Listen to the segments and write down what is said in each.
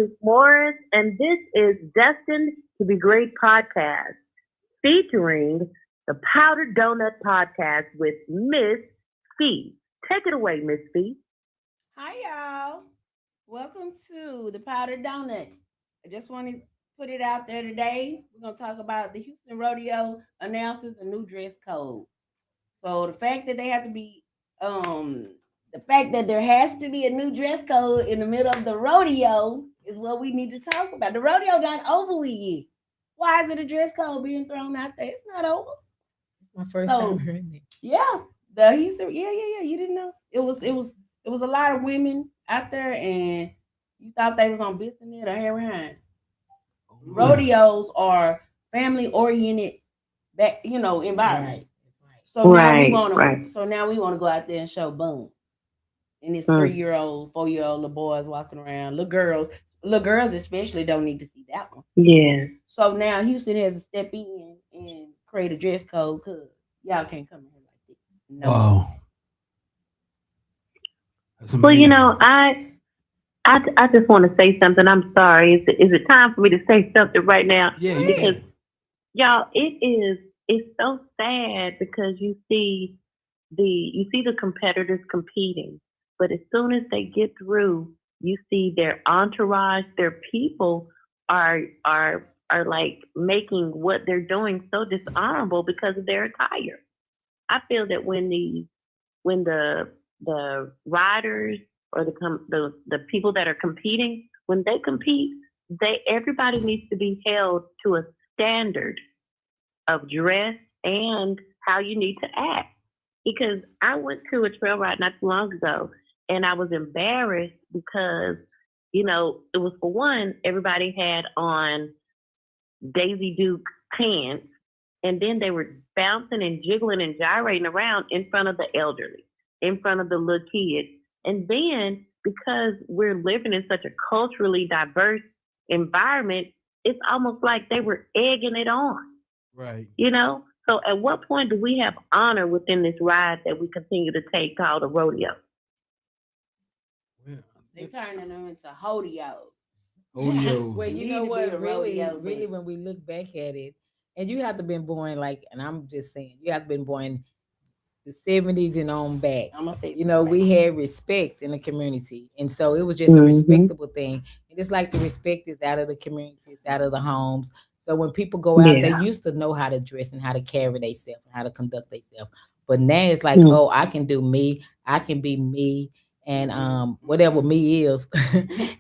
Denise Morris, and this is Destined to Be Great podcast featuring the Powdered Donut podcast with Miss Fee. Take it away, Miss Fee. Hi, y'all. Welcome to the Powdered Donut. I just want to put it out there today. We're going to talk about the Houston Rodeo announces a new dress code. So um, the fact that there has to be a new dress code in the middle of the rodeo is what we need to talk about. The rodeo not over with yet. Why is it a dress code being thrown out there? It's not over. It's my first time So hearing it. yeah, the Houston, yeah. You didn't know it was a lot of women out there, and you thought they was on Bissonnette or Harry Hines. Rodeos are family oriented, environment. Right. That's right. So now we Right, want right. to. So now we want to go out there and show boom. And it's Mm. 3-year-old, 4-year-old little boys walking around. Little girls especially don't need to see that one. Yeah. So now Houston has to step in and create a dress code because y'all can't come in here like this. No more. Wow, that's Well, amazing. I just want to say something. I'm sorry. Is it time for me to say something right now? Yeah, you Because can. y'all, it's so sad because you see the competitors competing, but as soon as they get through, you see their entourage, their people are like making what they're doing so dishonorable because of their attire. I feel that when the riders or the people that are competing, when they compete, they everybody needs to be held to a standard of dress and how you need to act. Because I went to a trail ride not too long ago and I was embarrassed because, it was for one, everybody had on Daisy Duke pants and then they were bouncing and jiggling and gyrating around in front of the elderly, in front of the little kids. And then because we're living in such a culturally diverse environment, it's almost like they were egging it on. Right. So at what point do we have honor within this ride that we continue to take called a rodeo? Yeah. They turning them into hodeos. Well, Odios. you Need know to be a what? Really, rodeo really, vet. when we look back at it, and you have to been born like, and I'm just saying, you have to been born the '70s and on back. I'm gonna say You the know, we same. had respect in the community, and so it was just a Mm-hmm. respectable thing. And it's like the respect is out of the community, it's out of the homes. So when people go out, they Yeah. used to know how to dress and how to carry themselves and how to conduct themselves. But now it's like, Mm. oh, I can do me, I can be me, and whatever Mhm. me is,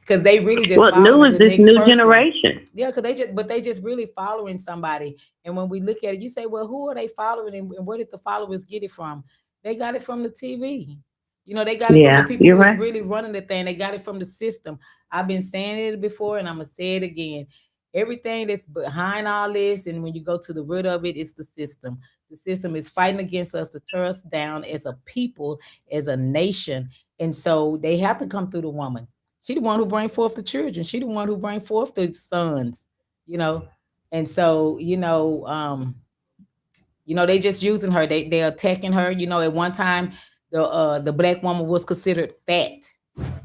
because they really just What new following is the this next new person. generation? Yeah, because they just really following somebody. And when we look at it, you say, well, who are they following, and where did the followers get it from? They got it from the TV. You know, they got it from the Yeah, people you're who was right. really running the thing. They got it from the system. I've been saying it before, and I'm gonna say it again. Everything that's behind all this, and when you go to the root of it, it's the system. The system is fighting against us to tear us down as a people, as a nation, and so they have to come through the woman. She the one who bring forth the children. She the one who bring forth the sons. You know, and so they just using her. They're attacking her. You know, at one time the black woman was considered fat.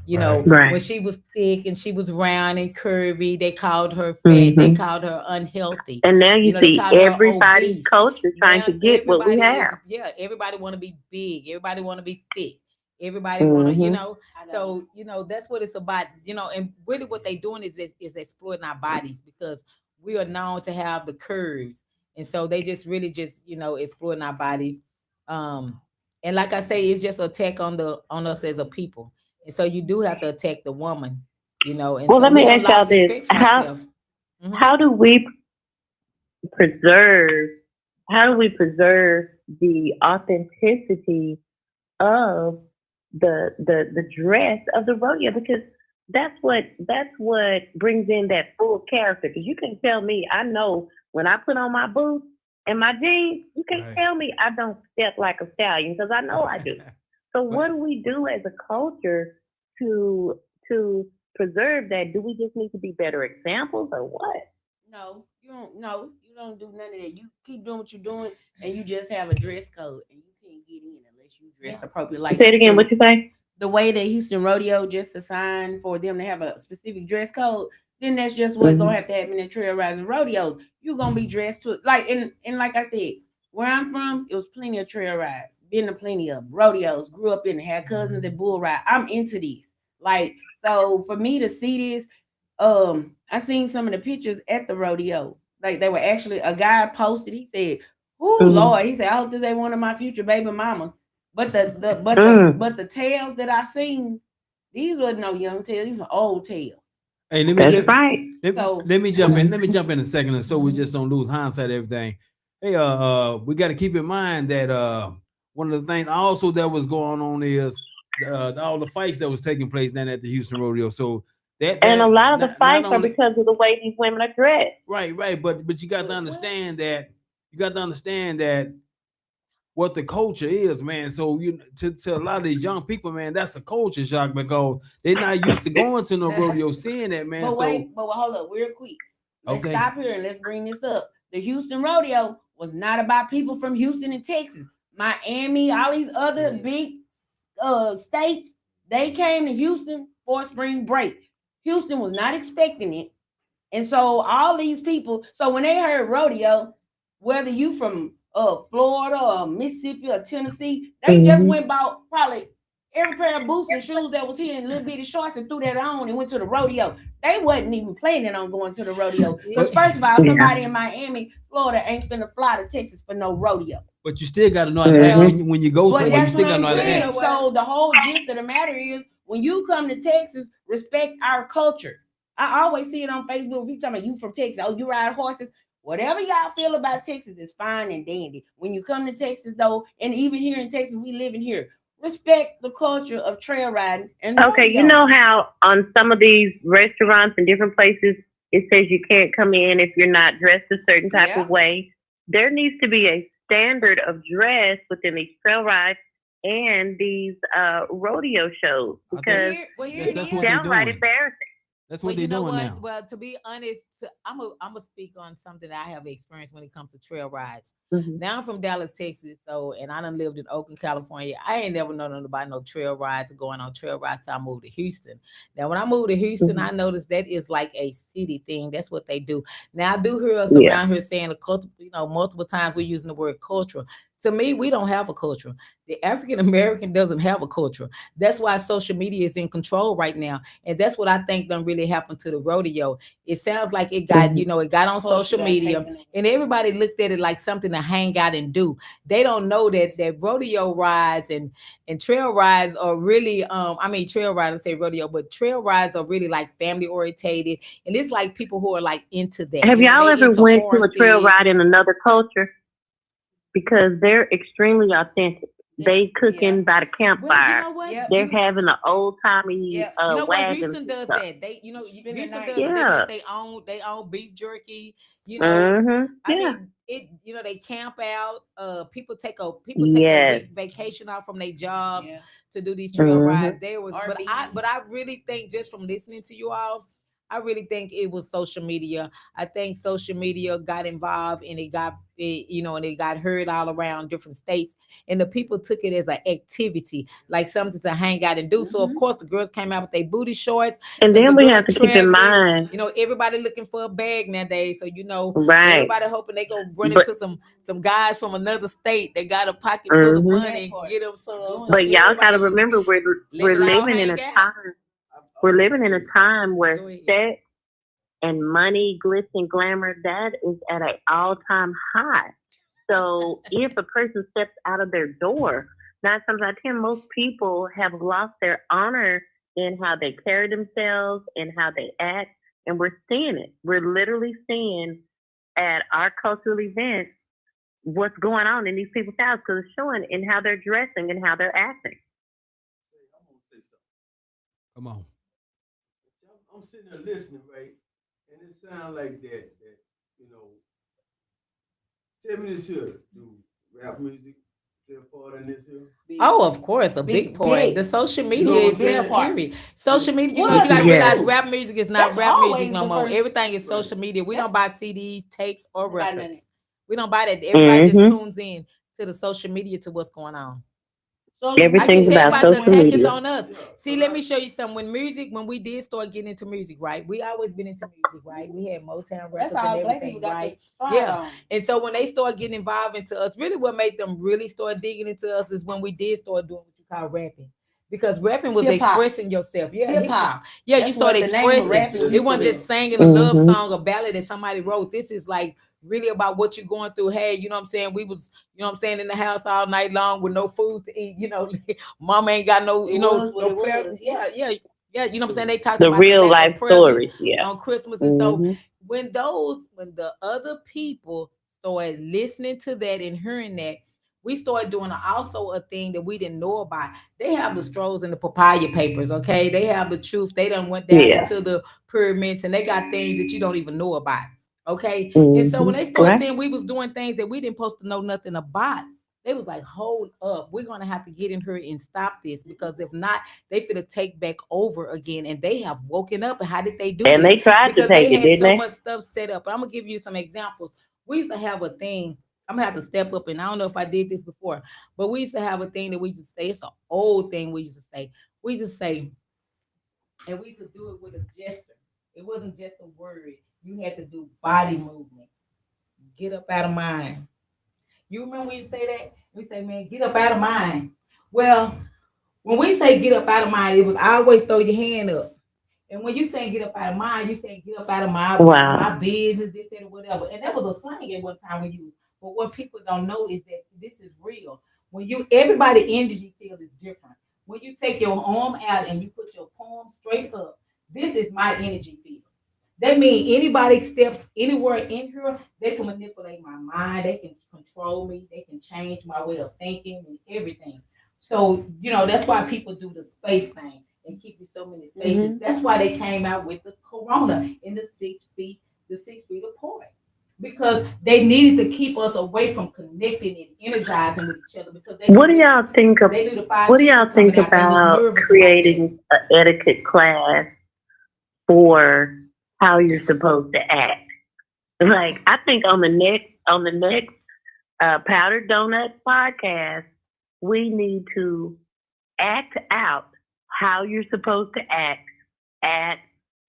You Right. know, when Right. she was thick and she was round and curvy, they called her fat. They Hmm. called her unhealthy. And now You you know, they see called her everybody's obese. culture trying Now to get what we everybody is, have. yeah, everybody want to be big. Everybody want to be thick. Everybody want to, Hmm. I don't. so that's what it's about. And really what they doing is exploiting our bodies because we are known to have the curves, and so they just really just exploiting our bodies. Um, and like I say, it's just an attack on us as a people, and so you do have to attack the woman. And Well, so let we me done ask y'all lost this: respect for how ourselves. Hmm. how do we preserve? How do we preserve the authenticity of the dress of the rodeo? Because that's what brings in that full character. Because you can tell me, I know when I put on my boots and my jeans, you can't Right. tell me I don't step like a stallion because I know I do. So But what do we do as a culture to to preserve that? Do we just need to be better examples or what? No, you don't. No, you don't do none of that. You keep doing what you're doing, and you just have a dress code, and you can't get in unless you dress Yeah. appropriately. Say Like it you again. said, What you say? the way that Houston Rodeo just assigned for them to have a specific dress code, then that's just what's gonna have to happen in trail rides and rodeos. You're gonna be dressed to like and like I said, where I'm from, it was plenty of trail rides, been to plenty of rodeos, grew up in it, had cousins that bull ride. I'm into these. Like, so for me to see this, I seen some of the pictures at the rodeo. Like they were actually a guy posted, he said, "Oh Lord," he said, "I hope this ain't one of my future baby mamas." But the tails that I seen, these wasn't no young tails, these were old tails. Hey, That's right. let me jump in. Let me jump in a second, so we just don't lose hindsight of everything. Hey, we got to keep in mind that one of the things also that was going on is all the fights that was taking place down at the Houston Rodeo. So and a lot of the not fights are only- because of the way these women are dressed. right, but you got to understand that what the culture is, man. So to a lot of these young people, man, that's a culture shock because they're not used to going to no rodeo, seeing that, man. But So wait, but hold up, real quick. Let's Okay. stop here and let's bring this up. The Houston Rodeo was not about people from Houston and Texas, Miami, all these other big states. They came to Houston for spring break. Houston was not expecting it, and so all these people. So when they heard rodeo, whether you from Florida or Mississippi or Tennessee, they just went bought probably every pair of boots and shoes that was here in little bitty shorts and threw that on and went to the rodeo. They wasn't even planning on going to the rodeo. Because first of all, somebody in Miami, Florida ain't finna fly to Texas for no rodeo. but you still got to know how to act when you go But somewhere. You that's still what got to I'm know how to saying. act. So the whole gist of the matter is when you come to Texas, respect our culture. I always see it on Facebook. People talking about you from Texas. Oh, you ride horses. Whatever y'all feel about Texas is fine and dandy. When you come to Texas, though, and even here in Texas, we live in here. Respect the culture of trail riding. And Okay, you know how on some of these restaurants and different places it says you can't come in if you're not dressed a certain type of way. There needs to be a standard of dress within these trail rides and these rodeo shows because That's what it's they're downright doing. embarrassing. That's Well, what they're you know doing what? now. Well, to be honest, I'm a speak on something that I have experienced when it comes to trail rides. Mhm. Now I'm from Dallas, Texas, so and I done lived in Oakland, California. I ain't never known nothing about no trail rides or going on trail rides till I moved to Houston. Now, when I moved to Houston, I noticed that is like a city thing. That's what they do. Now I do hear us around here saying the culture, multiple times we're using the word culture. To me, we don't have a culture. The African American doesn't have a culture. That's why social media is in control right now. And that's what I think done really happened to the rodeo. It sounds like it got, it got on social media and everybody looked at it like something to hang out and do. They don't know that rodeo rides and trail rides are really, trail rides, I say rodeo, but trail rides are really like family orientated. And it's like people who are like into that. Have y'all they ever into went to a trail horses. ride in another culture? Because they're extremely authentic. They cooking by the campfire. Well, you know what? They're having an old timey You know what? wagon. Houston does stuff. that. Houston does night. it. They Yeah. make they own beef jerky. Mhm. I Yeah. mean, they camp out. People take a Yes. week vacation out from their jobs to do these trail rides. There was, but I really think just from listening to you all, I really think it was social media. I think social media got involved and it got heard all around different states, and the people took it as an activity, like something to hang out and do. So of course the girls came out with their booty shorts. And then we have to keep in mind, everybody looking for a bag nowadays. So right. everybody hoping they go run into some guys from another state. They got a pocket full of money and get them some. But y'all got to remember, we're living in a time. We're living in a time where sex and money, glitz and glamour, that is at an all-time high. So if a person steps out of their door, 9 times out of 10, most people have lost their honor in how they carry themselves and how they act. And we're seeing it. We're literally seeing at our cultural events what's going on in these people's houses because it's showing in how they're dressing and how they're acting. Come on. I'm sitting there listening, right? And it sounds like that, tell me this here, do rap music play a part in this here? Oh, of course, a big part. The social media is period. Social media, you gotta realize rap music is not rap music no more. Everything is social media. We don't buy CDs, tapes, or records. We don't buy that. Everybody just tunes in to the social media to what's going on. So Everything's I can tell about about the social attack is media. on us. See, let me show you something. When we did start getting into music, right? We always been into music, right? We had Motown records that's all and black people everything, got right? this pride Yeah. on. And so when they start getting involved into us, really what made them really start digging into us is when we did start doing what you call rapping. Because rapping was Hip-hop. expressing yourself. Yeah, Hip-hop. hip hop. Yeah, you That's start what the name of expressing. rapping It wasn't is. just singing a love Mhm. song, a ballad that somebody wrote. This is like really about what you're going through. Hey, you know what I'm saying? We was, you know what I'm saying, in the house all night long with no food to eat. You know, mama ain't got no, It you know, was what no it prayer. was. Yeah. You know what I'm saying? They talked The about the real lack life of presents stories. Yeah. on Christmas. And so Mhm. when the other people started listening to that and hearing that, we started doing also a thing that we didn't know about. They have the Strohs and the papaya papers, okay? They have the truth. They done went down Yeah. into the pyramids and they got things that you don't even know about. Okay. And so when Mhm. they started Right. saying we was doing things that we didn't supposed to know nothing about, they was like, hold up, we're gonna have to get in here and stop this because if not, they finna take back over again. And they have woken up. And how did they do And this? they tried to Because take they it, had didn't so they? much stuff set up. I'm gonna give you some examples. We used to have a thing. I'm gonna have to step up, and I don't know if I did this before, but we used to have a thing that we used to say. It's an old thing we used to say. We just say, and we used to do it with a gesture. It wasn't just a word. You had to do body movement. Get up out of mine. You remember we say that? We say, man, get up out of mine. Well, when we say get up out of mine, it was always throw your hand up. And when you say get up out of mine, you say get up out of my Wow. business, this, that, or whatever. And that was a slang at one time we used. But what people don't know is that this is real. When you everybody energy field is different. When you take your arm out and you put your palm straight up, this is my energy field. That means anybody steps anywhere in here, they can manipulate my mind, they can control me, they can change my way of thinking and everything. So, you know, that's why people do the space thing and keep you so many spaces. Mhm. That's why they came out with the corona in the 6 feet, the 6 feet apart. Because they needed to keep us away from connecting and energizing with each other because What do y'all think of? they knew the What do 5G y'all was coming think out. They was about nervous about that. creating an etiquette class for how you're supposed to act? Like, I think on the next Powdered Donuts podcast, we need to act out how you're supposed to act at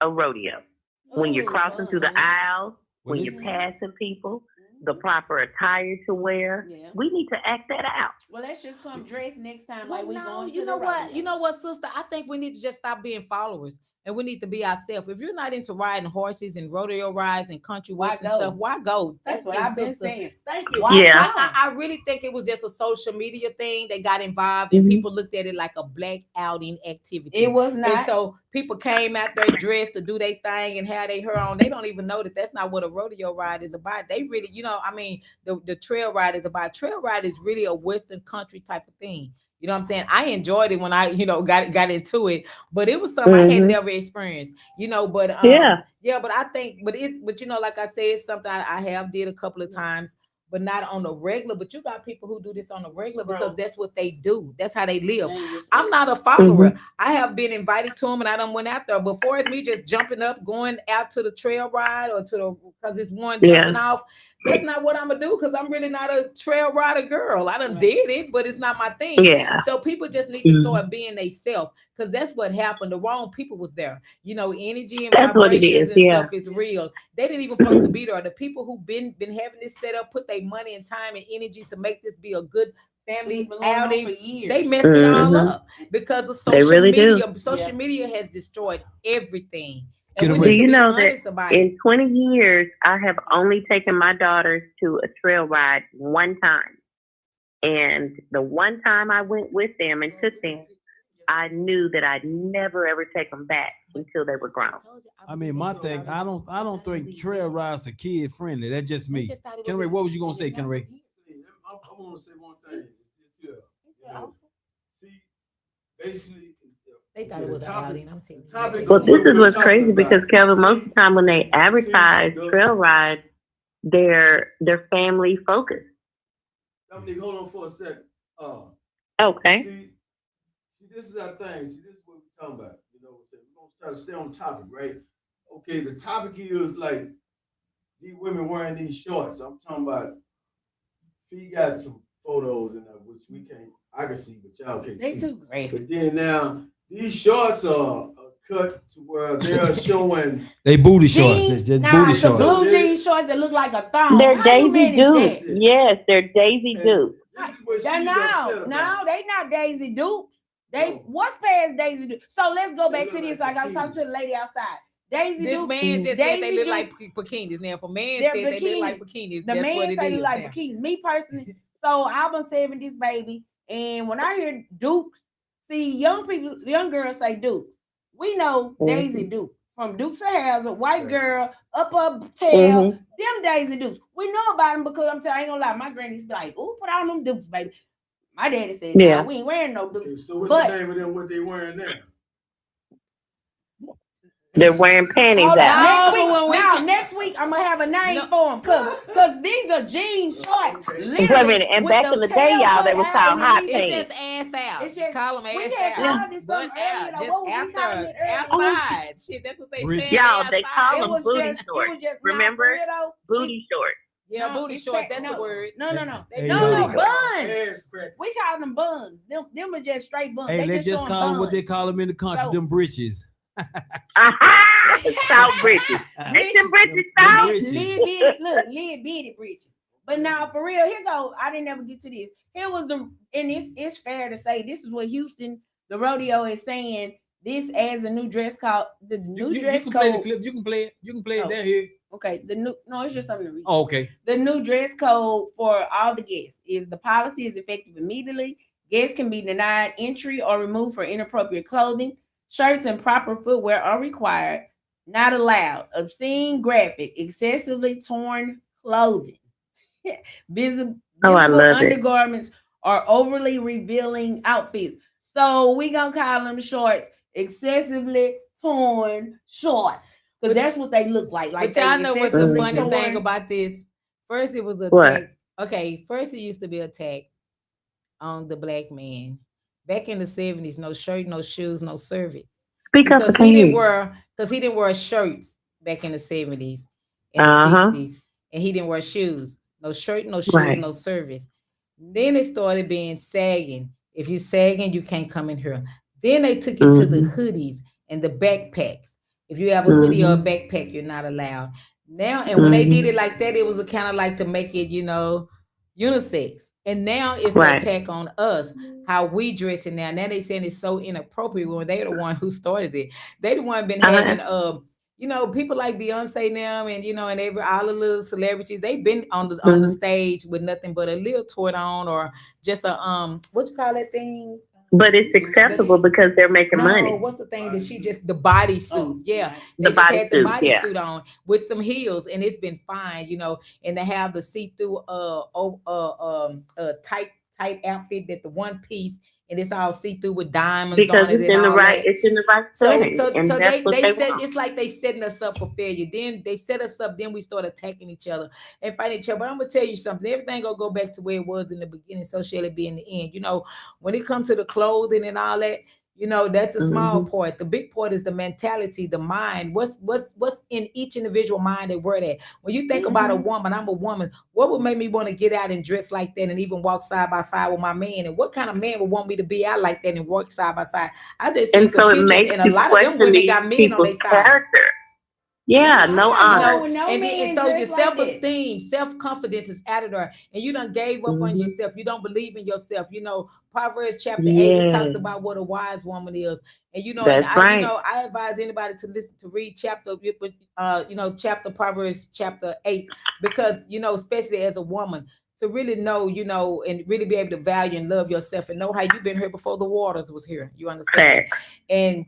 a rodeo. When you're Ooh, crossing through the okay. aisle, When when it's- you're passing people, the proper attire to wear. Yeah. We need to act that out. Well, let's just come dressed next time Well, like we no, going to you know the what? rodeo. You know what, sister? I think we need to just stop being followers and we need to be ourselves. If you're not into riding horses and rodeo rides and country Why western go? stuff, why go? That's Thank what you, I've been sister. saying. Thank you. Why Yeah. come? I really think it was just a social media thing that got involved and Mhm. people looked at it like a black outing activity. It was And not. so people came out there dressed to do their thing and have their hair on. They don't even know that that's not what a rodeo ride is about. They really, you know, I mean, the trail ride is about. Trail ride is really a Western country type of thing. You know what I'm saying? I enjoyed it when I, you know, got into it, but it was something I had Mhm. never experienced, you know. But Yeah. yeah, but I think, but you know, like I said, it's something I have did a couple of times, but not on the regular. But you got people who do this on the regular because that's what they do. That's how they live. I'm not a follower. Mhm. I have been invited to them and I done went out there. Before it's me just jumping up, going out to the trail ride or to the because it's one jumping Yeah. off. That's not what I'm gonna do because I'm really not a trail rider girl. I done Right. did it, but it's not my thing. Yeah. So people just need to Mhm. start being themselves because that's what happened. The wrong people was there. You know, energy and That's what it vibrations is. and Yeah. stuff is real. They didn't even supposed to be there. The people who been having this set up, put their money and time and energy to make this be a good family It's been going on outing. for years. They messed it all Mhm. up because of They social really do. media. Social Yeah. media has destroyed everything. Get And we away. need Do to you be know that honest about it. in 20 years, I have only taken my daughters to a trail ride one time. And the one time I went with them and took them, I knew that I'd never ever take them back until they were grown. I mean, my thing, I don't think trail rides are kid friendly. That's just me. Ken Ray, what was you gonna say, Ken Ray? I want to say one thing. This here, you know, see, basically, They thought it was an outing. I'm telling you. topic Well, of this what is we're what's talking crazy about. because Kevin, most of See- the time when they advertise the- trail rides, they're family focused. Dominique, hold on for a second. Okay. See, this is our thing. See, this is what we're talking about. You know what I'm saying? We're gonna try to stay on topic, right? Okay, the topic is like these women wearing these shorts. I'm talking about feet got some photos and which we can't, I can see, but y'all can't They see. too graphic. But then now these shorts are cut to where they're showing. They booty shorts. Jeans, It's just nah, booty the shorts. blue jean shorts that look like a thong. They're How you Daisy manage Dukes. that? Yes, they're Daisy And Dukes. this is what she's No, upset no, about. they not Daisy Dukes. They No. what's past Daisy Dukes? So let's go They back look to this. like Like I was talking to the bikinis. lady outside. Daisy This Dukes. man just said Daisy they look like Dukes- bikinis. Now, if a man They're said they look like bikinis, The that's man what it say is look like now. bikinis. Me personally, so I'm a 70s baby, and when I hear Dukes, see young people, young girls say Dukes. We know Daisy Duke from Dukes of Hazzard, white Right. girl, up tail. Mhm. Them Daisy Dukes. We know about them because I'm telling you, I ain't gonna lie. My granny used to be like, "Ooh, put on them Dukes, baby." My daddy said, "Nah, Yeah. we ain't wearing no Dukes." Okay, so what's But- the name of them? What they wearing now? They're wearing panties Hold on, out. next No, week, but when we now, can- next week, I'm gonna have a name No. for them because these are jean shorts. Okay. Wait a minute, and with back in the day, tail y'all, they cut was out called and hot underneath It's it. pants. just ass out. It's just- Call them we ass had out. called it Butt something out. earlier, though. Just What was we calling after it earlier? outside. Shit, that's what they Bridget. said. Y'all, they outside. call It them was booty just, shorts. it was just Remember? Nah, for real, though, Booty shorts. Yeah, No, booty it's shorts. fat- That's no. the word. No. Hey, No, yo. buns. Ass crack. We call them buns. Them are just straight buns. Hey, they let's just showing call them what they buns. call them in the country, So- them britches. Aha! Stout britches. Make them britches stout. Britches. Lid bitty britches. But now for real, here go. I didn't ever get to this. Here was and it's fair to say this is what Houston, the rodeo, is saying. This as a new dress code. The new You dress can play the code. clip. You can play it. You can play it Oh. down here. Okay, it's just something to read. Oh, okay. The new dress code for all the guests is the policy is effective immediately. Guests can be denied entry or removed for inappropriate clothing. Shirts and proper footwear are required. Not allowed. Obscene, graphic, excessively torn clothing. Visible Oh, I love it. undergarments or overly revealing outfits. So we gonna call them shorts excessively torn shorts. Because that's what they look like. Like But y'all they know what's the excessively funny torn. thing about this? First, it was a What? attack. Okay, first it used to be an attack on the black man. Back in the 70s, no shirt, no shoes, no service. Speak up, I Because can he hear didn't you. wear shirts back in the 70s and Uh-huh. the 60s. And he didn't wear shoes. No shirt, no shoes, Right. no service. Then it started being sagging. If you sagging, you can't come in here. Then they took it to the hoodies and the backpacks. If you have a hoodie or a backpack, you're not allowed. Now, and when they did it like that, it was a kind of like to make it, unisex. And now it's Right. the attack on us, how we dressing now. Now they saying it's so inappropriate when they the one who started it. They the one been having people like Beyonce now and and all the little celebrities, they've been on the stage with nothing but a little toy on or just a what you call that thing? But it's acceptable because they're making No, money. what's the thing that she just the bodysuit? Oh, Yeah, The they just had the bodysuit, yeah. bodysuit on with some heels, and it's been fine, and to have the see-through tight outfit that the one piece and it's all see-through with diamonds Because on it it's and in the all right, that. it's in the right So setting, so and so that's what they said want. it's like they setting us up for failure. Then they set us up. Then we start attacking each other and fighting each other. But I'm gonna tell you something. Everything gonna go back to where it was in the beginning. So shall it be in the end. When it comes to the clothing and all that. That's a small part. The big part is the mentality, the mind. What's in each individual mind that we're at. When you think about a woman, I'm a woman. What would make me want to get out and dress like that and even walk side by side with my man? And what kind of man would want me to be out like that and work side by side? I just And seen so some it pictures, makes and a you lot of them question women these got men on their people's side. character. Yeah, no You honor. know, no and man so your dressed like that. self-esteem, self-confidence is out of there, and you done gave up on yourself. You don't believe in yourself. Proverbs chapter 8 it talks Yes. about what a wise woman is, and That's right. I advise anybody to read chapter Proverbs chapter 8 because especially as a woman to really know and really be able to value and love yourself and know how you've been here before the waters was here. You understand? Facts. And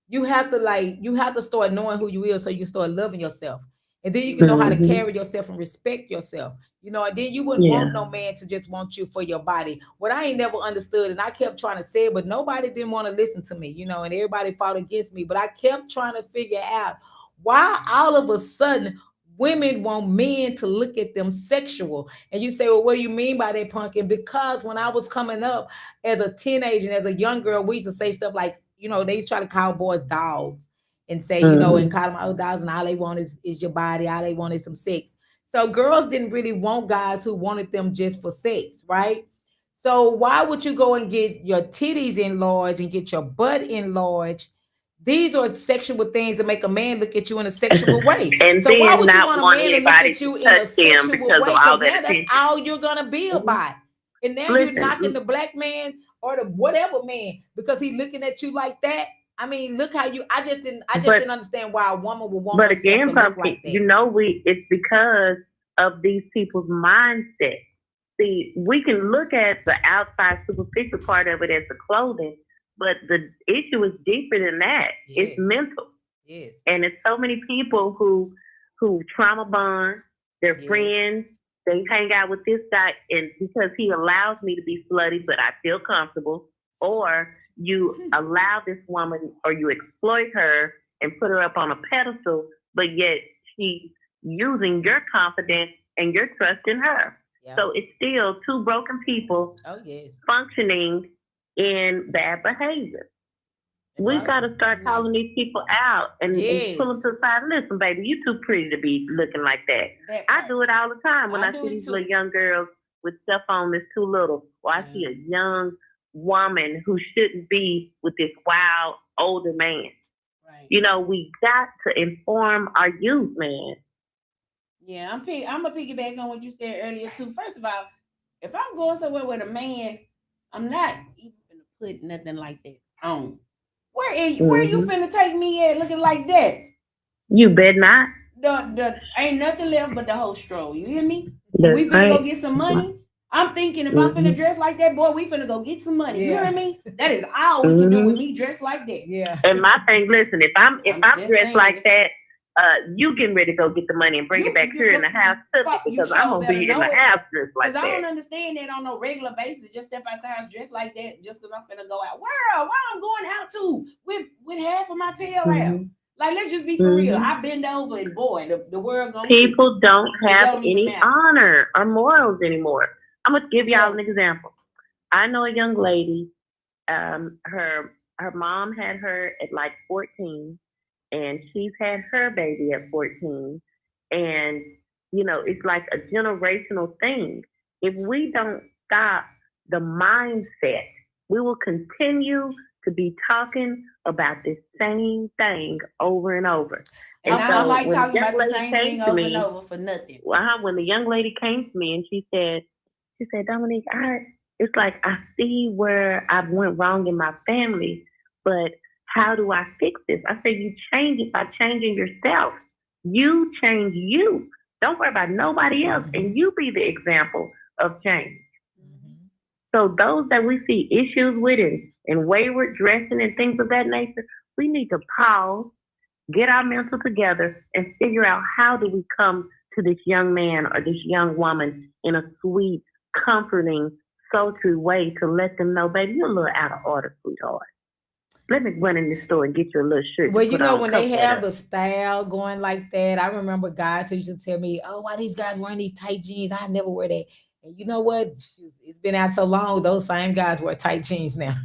you have to start knowing who you is so you can start loving yourself. And then you can know how to carry yourself and respect yourself. And then you wouldn't want no man to just want you for your body. What I ain't never understood, and I kept trying to say it, but nobody didn't want to listen to me, and everybody fought against me. But I kept trying to figure out why all of a sudden women want men to look at them sexual. And you say, well, what do you mean by that, Pumpkin? Because when I was coming up as a teenager and as a young girl, we used to say stuff like, they used to try to call boys dogs and say, and call them dogs, and all they want is your body. All they want is some sex. So girls didn't really want guys who wanted them just for sex, right? So why would you go and get your titties enlarged and get your butt enlarged? These are sexual things that make a man look at you in a sexual way. And So why then would you not want a want man to look anybody at you to in a touch them sexual because way? of all Because that now that's attention. all you're gonna be Mhm. about. And now Listen, you're knocking the black man or the whatever man because he's looking at you like that. I mean, look how you. I just didn't understand why a woman would want But herself again, to look Pumpkin, like that. you know, it's because of these people's mindset. See, we can look at the outside superficial part of it as the clothing, but the issue is deeper than that. Yes. It's mental. Yes. And it's so many people who trauma bond, their Yes. friends, they hang out with this guy and because he allows me to be slutty, but I feel comfortable, or you allow this woman or you exploit her and put her up on a pedestal, but yet she's using your confidence and your trust in her. Yeah. So it's still two broken people Oh yes. functioning in bad behavior. We Right. got to start calling these people out and Yes. pull them to the side. Listen, baby, you too pretty to be looking like that. That I part. do it all the time when I I do see it these too. little young girls with stuff on that's too little, or I see a young woman who shouldn't be with this wild older man. Right. You know, we got to inform our youth, man. Yeah, I'm gonna piggyback on what you said earlier too. First of all, if I'm going somewhere with a man, I'm not even gonna put nothing like that on. Where are you Mhm. finna take me at looking like that? You bet not. The ain't nothing left but the whole stroll. You hear me? That's We finna go right. get some money. I'm thinking if I'm finna Mhm. dress like that, boy, we finna go get some money. You Yeah. hear me? That is all we can do Mhm. with me dressed like that. Yeah. And my thing, listen, if I'm I'm dressed just like saying. that, you getting ready to go get the money and bring You- it back you here in go- the house fuck, you because sure I'm gonna better be in know the it. house dressed like Because I don't that. understand that on no regular basis. Just step out the house dressed like that just because I'm finna go out. Where I'm going out to with half of my tail out. Mhm. Like, let's just be for real. Mhm. I bend over and boy, the world gonna see. People don't It have don't even any matter. honor or morals anymore. I'm gonna give y'all So- an example. I know a young lady. Her mom had her at like 14, and she's had her baby at 14, and it's like a generational thing. If we don't stop the mindset, we will continue to be talking about this same thing over and over. And I don't like when talking young about the lady same came thing to over me, and over for nothing. when the young lady came to me and she said, Dominique, it's like I see where I went wrong in my family, but how do I fix this? I said, you change it by changing yourself. You change you. Don't worry about nobody else, and you be the example of change. Mhm. So those that we see issues with and wayward dressing and things of that nature, we need to pause, get our mental together, and figure out how do we come to this young man or this young woman in a sweet, comforting, sultry way to let them know, baby, you're a little out of order, sweetheart. Let me run in the store and get you a little shirt. Well, to you put know, on. when Cover they that have up. the style going like that, I remember guys who used to tell me, "Oh, why these guys wearing these tight jeans? I never wear that." And you know what? It's been out so long. Those same guys wear tight jeans now.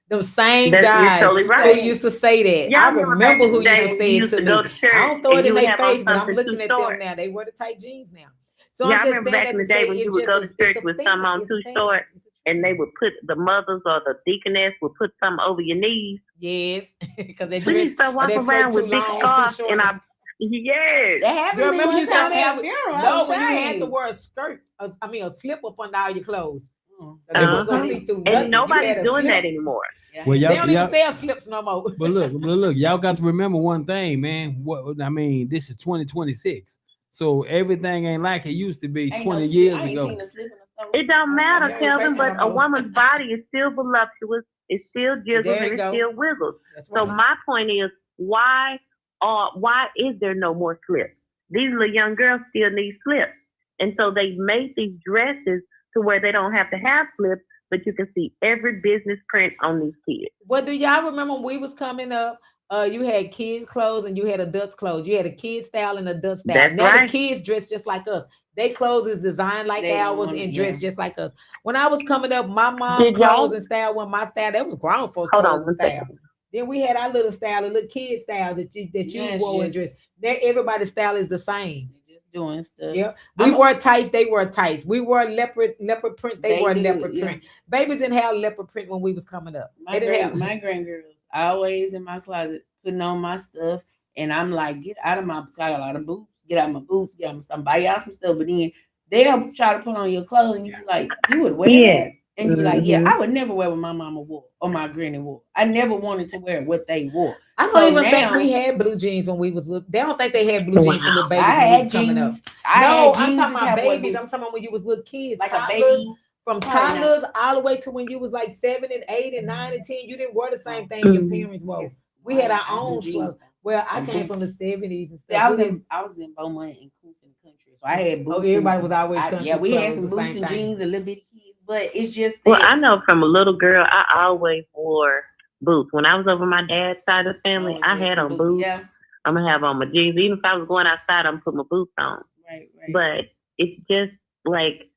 Those same You're guys totally who right. used to say that. Y'all I remember back remember in who the day used to when say you it used to to go me. to church I don't throw it and in you would their have on face, but I'm something looking too at short. them now. They wear the tight jeans now. So Yeah, I'm I just remember saying back in that the to day say when you it's would just go a, to it's church a with feeling. something on It's too a feeling. short, It's a and they feeling. would put the mothers or the deaconess would put something over your knees. Yes, because they We need dress to start or they walking skirt around too with big long or too scarves short. in our yes. That happened You to me remember you one used to time at have a funeral. I no was when you had to ashamed. wear a skirt, a slip up under all your clothes, so they Uh-huh. weren't gonna see through nothing. And You nobody's had a doing slip. that anymore. Yeah, Well, They y'all, don't even y'all, sell slips no more. but look, y'all got to remember one thing, man. What I mean, this is 2026, so everything ain't like it used to be ain't 20 no slip. years I ain't ago. seen a slip in the store. It don't matter, Yeah, Kelvin, it's but making a no woman's body is still voluptuous. It still jiggles There you and it go. still wiggles. That's So right. my point is, why is there no more slips? These little young girls still need slips, and so they made these dresses to where they don't have to have slips, but you can see every business print on these kids. What do y'all remember when we was coming up? You had kids' clothes and you had adults' clothes. You had a kid style and adult style. That's Now right. the kids dress just like us. They clothes is designed like They ours want it, and dress yeah. just like us. When I was coming up, my mom Did y'all- clothes and style wasn't my style. That was grown folks' Hold clothes on and one style. second. Then we had our little style, a little kid style that you Yes, wore and yes. dressed. Now everybody's style is the same. They just doing stuff. Yeah, we wore tights. They wore tights. We wore leopard print. They wore do, leopard yeah. print. Babies didn't have leopard print when we was coming up. My They didn't have. my grandgirls always in my closet putting on my stuff, and I'm like, get out of my. I got a lot of boots. Get out of my boots. Get out of my stuff. Buy y'all some stuff, but then they'll try to put on your clothes, and you be like, you would wear that. And you're like, yeah, I would never wear what my mama wore or my granny wore. I never wanted to wear what they wore. I don't even think we had blue jeans when we was little. They don't think they had blue jeans for little babies. I when we had was coming up. jeans. No, I'm talking about babies. I'm talking about when you was little kids, like toddlers, a baby. from Probably toddlers all the way to when you was like 7 and 8 and 9 and 10. You didn't wear the same thing your parents wore. We had our own clothes. Well, I came from the 70s and stuff. See, I was in Beaumont and Coos in the country, so I had boots. Oh, everybody was always country. Yeah, we had clothes, some the boots same and thing. jeans, a little bit of kids, but it's just. Well, I know from a little girl, I always wore boots. When I was over my dad's side of the family, I had on boots. Yeah. I'm gonna have on my jeans. Even if I was going outside, I'm putting my boots on. Right. But it's just like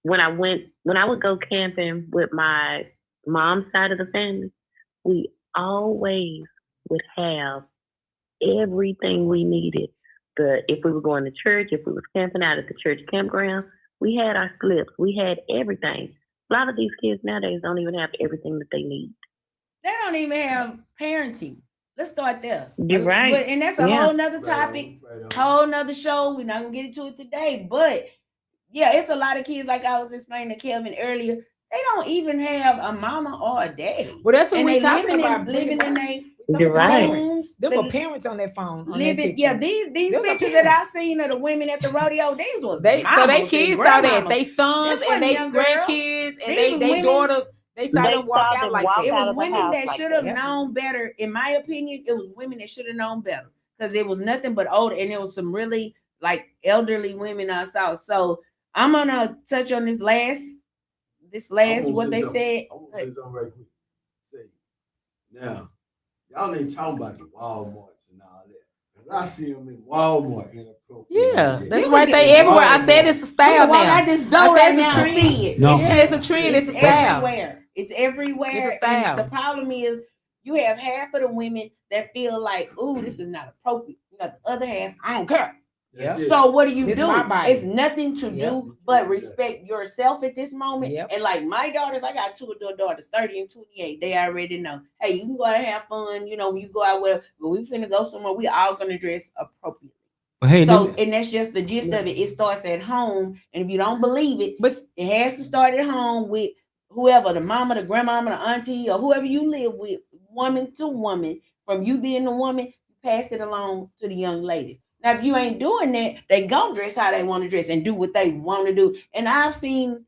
when I would go camping with my mom's side of the family, we always would have everything we needed. If we were going to church, if we was camping out at the church campground, we had our slips. We had everything. A lot of these kids nowadays don't even have everything that they need. They don't even have parenting. Let's start there. You're right. And that's a whole nother topic, whole nother show. We're not gonna get into it today. But yeah, it's a lot of kids, like I was explaining to Kelvin earlier. They don't even have a mama or a daddy. Well, that's what and we're talking living about. living in their You're right. homes. There were parents on their phone. Living, yeah. These pictures that I seen of the women at the rodeo, these was so they kids saw that. They sons This and they wasn't young grandkids and These they women- daughters. They saw them walk out like that. It out was of the women house that like should have that. known better. In my opinion, it was women that should have known better because it was nothing but older, and it was some really like elderly women I saw. So I'm gonna touch on this last what they said. I want to say something right quick. Now, y'all ain't talking about the Walmarts and all that. 'Cause I see them in Walmart inappropriate. Yeah, that's You right. look They at everywhere. I said it's a style Walk now. out this door I said right it's a now and trend. see it. No. Yeah, it's a trend. It's a style. Everywhere. It's everywhere. It's a style. And the problem is you have half of the women that feel like, ooh, this is not appropriate. You got the other half, I don't care. That's it. So what do you It's do? my body. It's nothing to Yep. do but respect yourself at this moment. Yep. And like my daughters, I got two adult daughters, 30 and 28. They already know. Hey, you can go out and have fun. You know, you go out where, but we finna go somewhere. We all gonna dress appropriately. But hey, So, let me- and that's just the gist of it. It starts at home, and if you don't believe it, But it has to start at home with whoever, the mama, the grandmama, the auntie, or whoever you live with, woman to woman. From you being the woman, you pass it along to the young ladies. Now, if you ain't doing that, they gonna dress how they want to dress and do what they want to do. And I've seen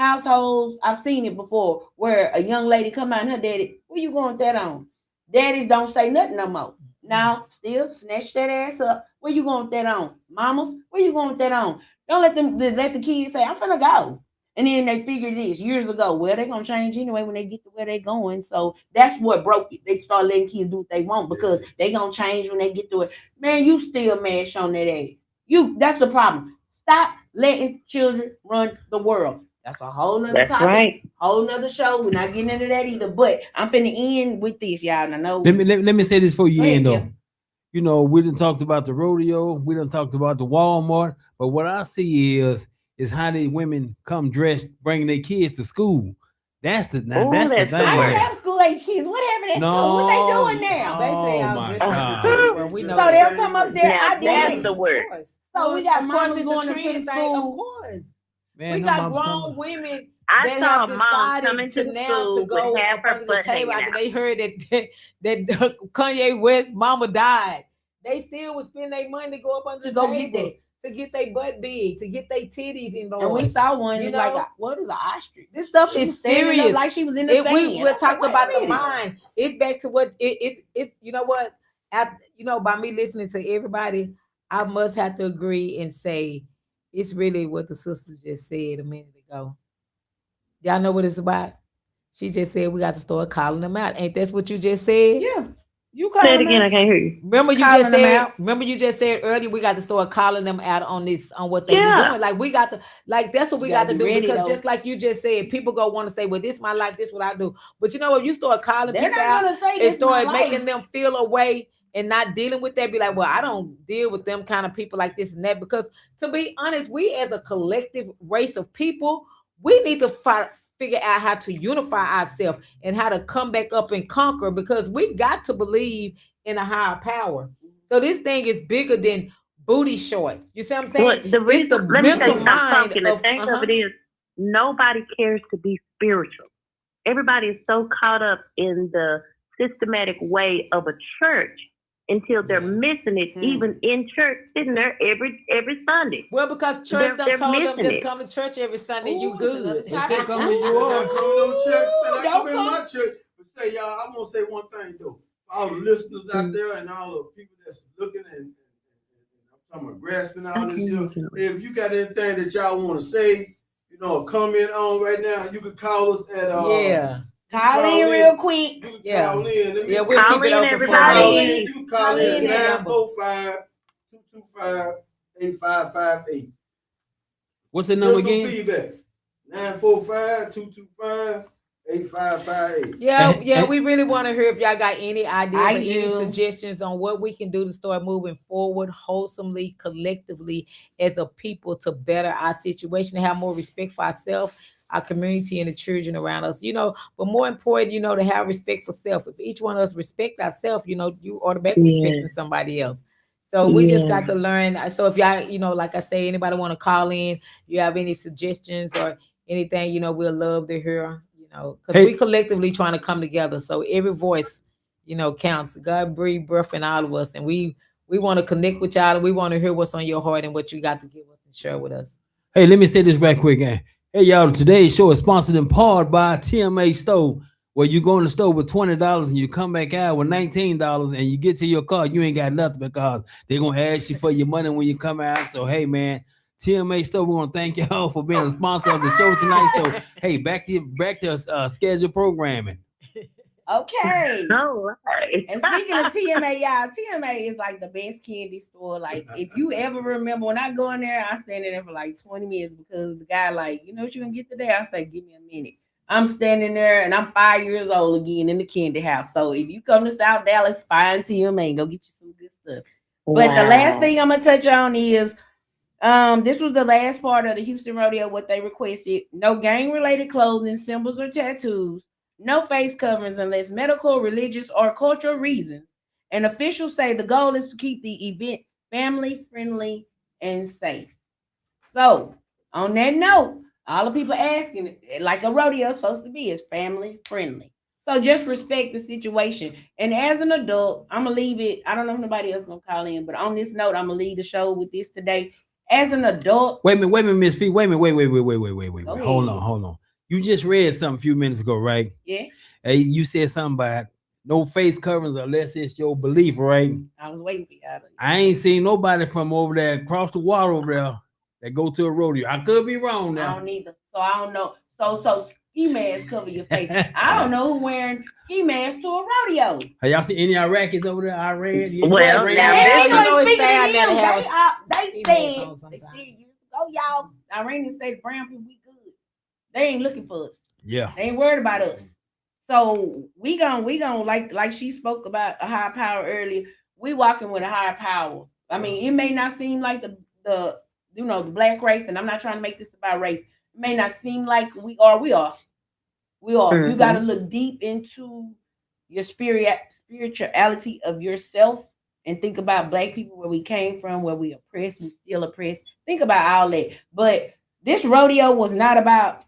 households, I've seen it before, where a young lady come out and her daddy, where you going with that on? Daddies don't say nothing no more. Now, still snatch that ass up. Where you going with that on? Mamas, where you going with that on? Don't let the kids say, I'm finna go. And then they figured this years ago. Well, they're gonna change anyway when they get to where they're going. So that's what broke it. They start letting kids do what they want because they gonna change when they get to it. Man, you still mash on that ass. That's the problem. Stop letting children run the world. That's a whole nother That's topic. right. Whole nother show. We're not getting into that either. But I'm finna end with this, y'all. And I know. let me say this for you, Go ahead, end though. yeah. You know, we done talked about the rodeo, we done talked about the Walmart, but what I see is how these women come dressed, bringing their kids to school. That's the Ooh, that's the that's thing. right. I don't there. have school age kids. What happened at school? What they doing now? they say Oh, I'm my just God. well, we know So they'll come up there. Now, I that's did. the word. So we got Of course, mamas it's a going trend into the thing, school. Of course. Man, We them got moms grown come- women I that saw have a mom decided coming to to the now school to go with half up her under the foot table hanging after out. they heard that Kanye West mama died. They still would spend their money to go up under To the go table get that. to get their butt big, to get their titties involved. And we saw one, You like, know? what is an ostrich? This stuff She was is standing up serious. like she was in the sand. We're I said, talking wait a about the minute. mind. It's back to what it's you know what? By me listening to everybody, I must have to agree and say it's really what the sisters just said a minute ago. Y'all know what it's about? She just said we got to start calling them out. Ain't that what you just said? Yeah. You Say call it again. I can't hear you. Remember you Calling just them said. out. Remember you just said earlier we got to start calling them out on what they be Yeah. doing. Like we got to, like that's what we You got gotta to be do ready, because though. just like you just said, people go want to say, "Well, this is my life. This is what I do." But you know what? You start calling They're people not out gonna say and this. start my making life. them feel a way and not dealing with that, be like, well, I don't deal with them kind of people like this and that. Because to be honest, we as a collective race of people, we need to figure out how to unify ourselves and how to come back up and conquer, because we've got to believe in a higher power. So this thing is bigger than booty shorts. You see what I'm saying? Well, the It's reason, the let me tell mental you something, mind Pumpkin. The of, thing of it is, nobody cares to be spiritual. Everybody is so caught up in the systematic way of a church until they're missing it, even in church, sitting there every Sunday. well, because church They're done told them missing just it. come to church every Sunday, Ooh, you it's good. another They topic. say come as you are. Come to church. And I Don't come in come. my church. But say, y'all, I want to say one thing, though. All the listeners out there and all the people that's looking and I'm talking about grasping all this here. If you got anything that y'all want to say, you know, comment on right now, you can call us at Yeah. Call in real quick. You can Yeah. call in. Let me Yeah, we'll Call keep it in, open for everybody. call you. in. You can call Call in in. 945-225-8558. What's the Give number us some again? feedback. 945-225-8558. Yeah, we really want to hear if y'all got any ideas I or any do. suggestions on what we can do to start moving forward wholesomely, collectively, as a people, to better our situation, to have more respect for ourselves, our community, and the children around us. But more important, to have respect for self. If each one of us respect ourselves, you automatically respecting somebody else. So we just got to learn. So if y'all, like I say, anybody want to call in, you have any suggestions or anything, we'll love to hear, because we collectively trying to come together. So every voice, counts. God breathe breath in all of us. And we want to connect with y'all. And we want to hear what's on your heart and what you got to give us and share with us. Hey, let me say this right quick. Hey, y'all, today's show is sponsored in part by TMA Store, where you go in the store with $20 and you come back out with $19 and you get to your car, you ain't got nothing because they're going to ask you for your money when you come out. So, hey, man, TMA Store, we want to thank y'all for being a sponsor of the show tonight. So, hey, back to scheduled programming. Okay. All right. And speaking of TMA, y'all, TMA is like the best candy store. Like, if you ever remember, when I go in there, I stand in there for like 20 minutes because the guy like, you know what you can get today? I say, give me a minute. I'm standing there and I'm 5 years old again in the candy house. So if you come to South Dallas, find TMA, go get you some good stuff. But the last thing I'm gonna touch on is this was the last part of the Houston Rodeo, what they requested. No gang-related clothing, symbols, or tattoos. No face coverings unless medical, religious, or cultural reasons. And officials say the goal is to keep the event family-friendly and safe. So, on that note, all the people asking, like a rodeo is supposed to be, is family-friendly. So just respect the situation. And as an adult, I'm going to leave it. I don't know if nobody else going to call in, but on this note, I'm going to leave the show with this today. As an adult. Wait a minute, Miss Fee. Wait. Go Hold ahead. on. You just read something a few minutes ago, right? Yeah. Hey, you said something about no face coverings unless it's your belief, right? I was waiting for y'all. I ain't seen nobody from over there across the water over there that go to a rodeo. I could be wrong I now. don't either. So I don't know. So ski masks cover your face. I don't know who wearing ski masks to a rodeo. Have y'all seen any Iraqis over there? Iran? Yeah, Well, Iran? now They ain't you know gonna it's speak to sad that them. it has They females said on sometimes. years ago, y'all. Iranians say the brown people we good. They ain't looking for us. Yeah. They ain't worried about us. So we gonna like she spoke about a higher power earlier. We walking with a higher power. I mean, it may not seem like the black race, and I'm not trying to make this about race. It may not seem like we are. Mhm. You got to look deep into your spirituality of yourself and think about black people, where we came from, where we oppressed, we still oppressed. Think about all that. But this rodeo was not about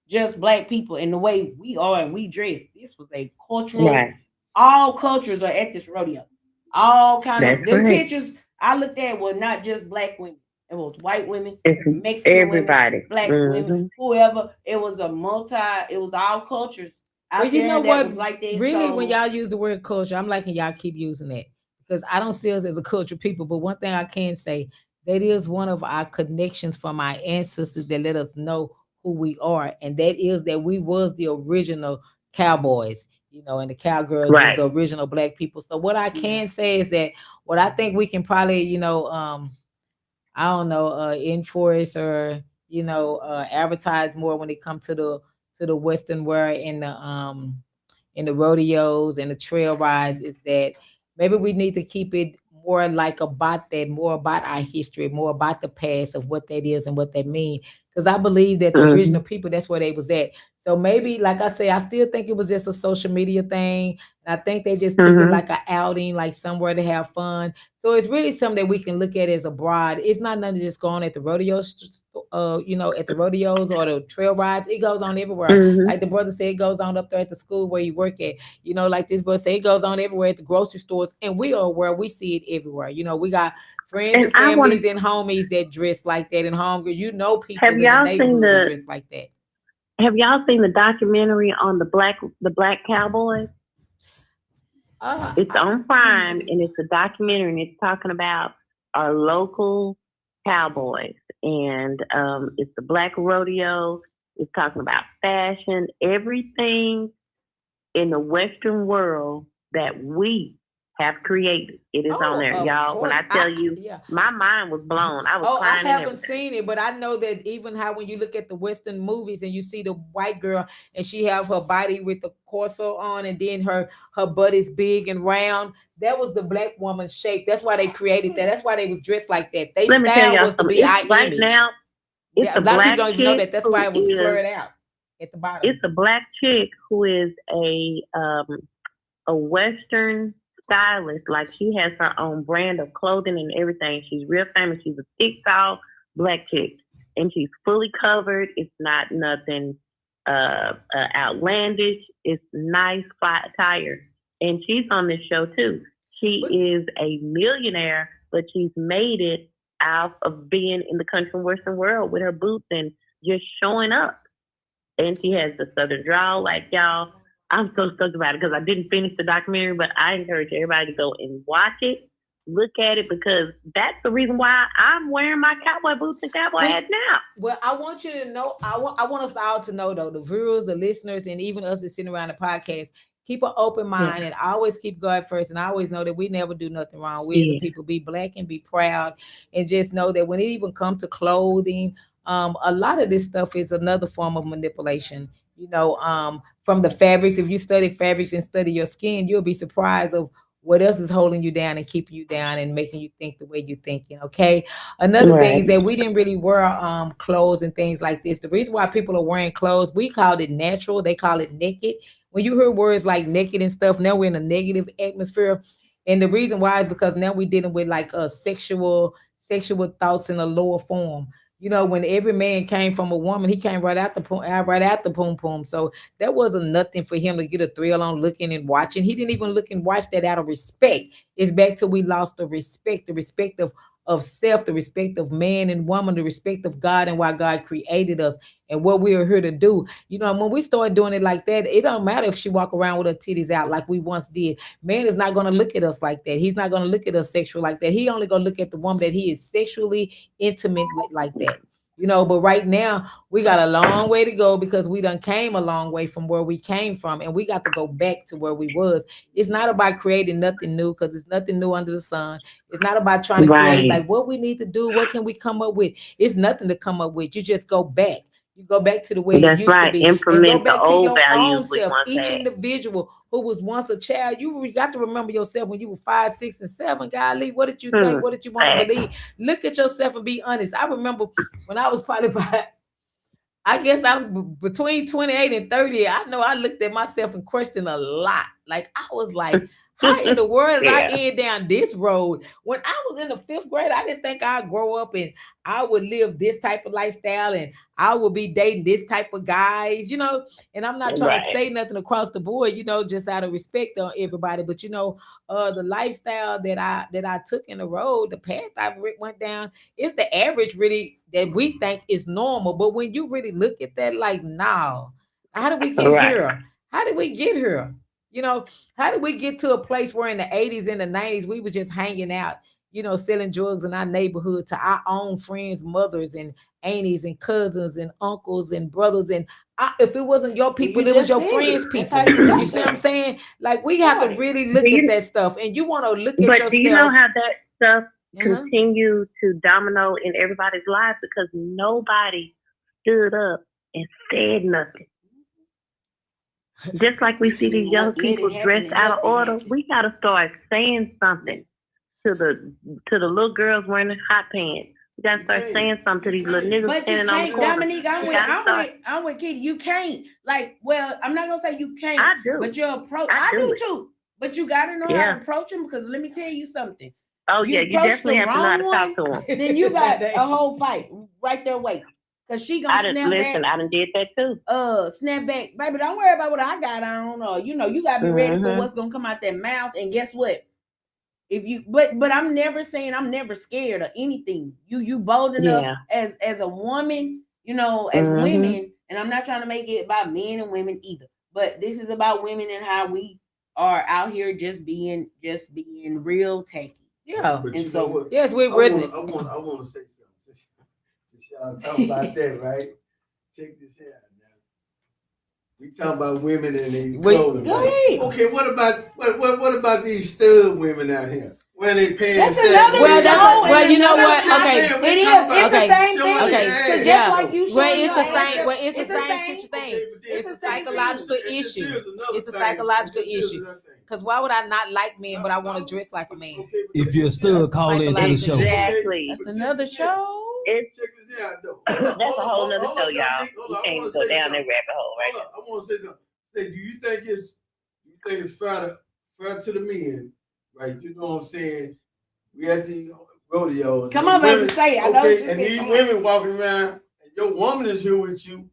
just black people and the way we are and we dress. This was a cultural. Right. All cultures are at this rodeo. All kind of That's them right. pictures I looked at were not just black women. It was white women, It's Mexican everybody. women, black Mhm. women, whoever. It was it was all cultures out But you there know that what? was like that. Really, So, when y'all use the word culture, I'm liking y'all keep using that, because I don't see us as a culture people. But one thing I can say, that is one of our connections from our ancestors that let us know who we are, and that is that we was the original cowboys, and the cowgirls was Right. the original black people. So what I can say is that what I think we can probably, I don't know, enforce or advertise more when it comes to the Western world and the rodeos and the trail rides, is that Maybe we need to keep it more like about that, more about our history, more about the past of what that is and what that means. Because I believe that the original people, that's where they was at. So maybe, like I say, I still think it was just a social media thing. And I think they just took it like an outing, like somewhere to have fun. So it's really something that we can look at as a broad. It's not nothing just going at the at the rodeos or the trail rides. It goes on everywhere. Like the brother said, it goes on up there at the school where you work at. Like this brother said, it goes on everywhere at the grocery stores. And we are where we see it everywhere. We got friends and families and homies that dress like that and hungry. People in the neighborhood that dress like that. Have y'all seen the documentary on the black cowboys? It's on Prime, and it's a documentary, and it's talking about our local cowboys, and it's the black rodeo. It's talking about fashion, everything in the Western world that we have created. It is on there, y'all. When I tell you, my mind was blown. I was crying. I haven't seen it, but I know that even how when you look at the Western movies and you see the white girl and she have her body with the corset on, and then her butt is big and round. That was the black woman's shape. That's why they created that. That's why they was dressed like that. They style was to be our image. Now, it's a lot of people don't even know that. That's why it was blurred out at the bottom. It's a black chick who is a Western stylist. Like, she has her own brand of clothing and everything. She's real famous. She's a thick, tall black chick, and she's fully covered. It's not nothing outlandish. It's nice, flat attire, and she's on this show too. She is a millionaire, but she's made it out of being in the country and Western world with her boots and just showing up. And she has the Southern drawl, like, y'all. I'm so stoked about it because I didn't finish the documentary, but I encourage everybody to go and watch it, look at it, because that's the reason why I'm wearing my cowboy boots and cowboy hat now. Well, I want you to know, I want us all to know, though, the viewers, the listeners, and even us that sitting around the podcast, keep an open mind and always keep God first. And I always know that we never do nothing wrong. We as a people be black and be proud, and just know that when it even comes to clothing, a lot of this stuff is another form of manipulation. From the fabrics. If you study fabrics and study your skin, you'll be surprised of what else is holding you down and keeping you down and making you think the way you're thinking. Okay. Another thing is that we didn't really wear clothes and things like this. The reason why people are wearing clothes, we called it natural. They call it naked. When you hear words like naked and stuff, now we're in a negative atmosphere. And the reason why is because now we're dealing with like sexual thoughts in a lower form. When every man came from a woman, he came right out the poom poom. So that wasn't nothing for him to get a thrill on looking and watching. He didn't even look and watch that out of respect. It's back to we lost the respect of self, the respect of man and woman, the respect of God and why God created us and what we are here to do. When we start doing it like that, it don't matter if she walk around with her titties out like we once did. Man is not going to look at us like that. He's not going to look at us sexual like that. He only going to look at the woman that he is sexually intimate with like that. But right now we got a long way to go because we done came a long way from where we came from, and we got to go back to where we was. It's not about creating nothing new because there's nothing new under the sun. It's not about trying to create like what we need to do. What can we come up with? It's nothing to come up with. You just go back. You go back to the way it used to be. Implement and go back the old to your values own self. Each individual who was once a child, you got to remember yourself when you were 5, 6, and 7. Golly, what did you think? What did you want to believe? Look at yourself and be honest. I remember when I was probably I guess I was between 28 and 30. I know I looked at myself and questioned a lot. Like I was like, how in the world did I end down this road? When I was in the 5th grade, I didn't think I'd grow up and I would live this type of lifestyle and I would be dating this type of guys, and I'm not trying to say nothing across the board, just out of respect on everybody. But, the lifestyle that I took in the road, the path I went down, it's the average really that we think is normal. But when you really look at that, like, now, how did we get here? How did we get here? How did we get to a place where in the 80s and the 90s, we were just hanging out, selling drugs in our neighborhood to our own friends, mothers and aunties and cousins and uncles and brothers. And if it wasn't your people, it was your friends' people. You see what I'm saying? Like, we have to really look at that stuff. And you want to look at yourself. But do you know how that stuff continue to domino in everybody's lives? Because nobody stood up and said nothing. Just like we see these young Let it people happen dressed and out let of it order, happen. we gotta start saying something to the little girls wearing the hot pants. We gotta You start can't. saying something to You these little can't. niggas But you standing on the can't, corner. Dominique. I'm You with, gotta I'm start. with, I'm with Kitty. You can't. Like, well, I'm not gonna say you can't, I do. but your approach, I I do do it. too. But you gotta know how Yeah. to approach them, because let me tell you something. Oh You yeah, you approach definitely the have to know how to wrong talk to them. Then you got a whole fight right there waiting. Cause she I gonna done snap listen. back. I done did that too. Snap back, baby. Don't worry about what I got on. Or you gotta be ready for Mhm. what's gonna come out that mouth. And guess what? If you, but I'm never saying I'm never scared of anything. You bold enough Yeah. as a woman, as Mhm. women. And I'm not trying to make it about men and women either. But this is about women and how we are out here just being real tacky. Yeah. But And you so- know what? Yes, we I really. want to say something. Since y'all talking about that, right? Check this out now. We talking about women and these Wait, clothing. go Right? ahead. Okay, what about these stud women out here? When they paying That's sex? another Well, show. that's well, you know Another what? show. Okay. Saying, we It is. talking about It's Okay. the same showing thing. Okay. their Cause ass, just though. like you Well, showing it's your the ass, same. Well, it's the same same. thing. Okay, but It's a this psychological is issue. another It's a thing. psychological This is issue. another thing. Because why would I not like men, but I want to dress like a man? Okay, but If you're a check this out. stud, call in to the show. Exactly. That's But check another this out. show. It's Check this out, though. that's a whole nother Hold show, up, y'all. Dominique. Hold You up, I can't wanna go say down that something. rabbit hole right Hold up, I want to say something. Say, do you think it's fair to the men, right? You know what I'm saying? We at the rodeo. Come on, baby, say it. I know what Okay, you're and saying. these Come on. women walking around, and your woman is here with you,